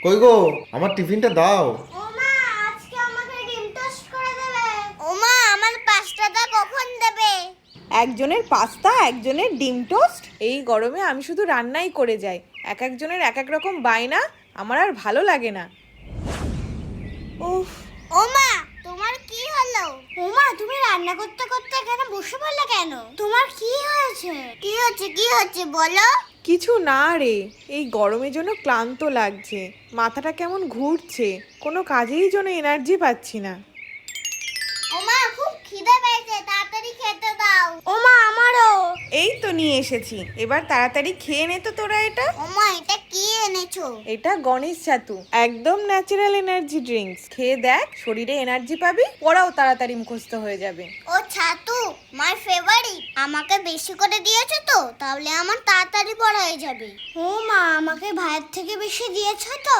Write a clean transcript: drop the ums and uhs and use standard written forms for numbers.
কই গো, আমার টিফিনটা দাও। ওমা, আজকে আমাকে ডিম টোস্ট করে দেবে। ওমা, আমার পাস্তাটা কখন দেবে? একজনের পাস্তা, একজনের ডিম টোস্ট। এই গরমে আমি শুধু রান্নাই করে যাই। এক একজনের এক এক রকম বায়না, আমার আর ভালো লাগে না। উফ, ওমা, তোমার কি হলো? ওমা, তুমি রান্না করতে করতে এখানে বসে পড়লে কেন? তোমার কি হয়েছে? কি হচ্ছে বলো? কিছু না রে, এই গরমের জন্য ক্লান্ত লাগছে, মাথাটা কেমন ঘুরছে, কোনো কাজেই জন্য এনার্জি পাচ্ছি না। ওমা, খুব খিদে পেয়েছে, তাড়াতাড়ি খেতে দাও। ওমা, আমারও। এই তো নিয়ে এসেছি, এবার তাড়াতাড়ি খেয়ে নে তো তোরা এটা। ওমা, এটা কি এনেছো? এটা গণেশ ছাতু, একদম ন্যাচারাল এনার্জি ড্রিঙ্কস। খেয়ে দেখ, শরীরে এনার্জি পাবি, পড়াও তাড়াতাড়ি মুখস্থ হয়ে যাবে। ও ছাতু, মাই ফেভারিট। আমাকে বেশি করে দিয়েছো তো, তাহলে আমার তাড়াতাড়ি পড়া হয়ে যাবে। ও মা, আমাকে ভাইয়ের থেকে বেশি দিয়েছো তো?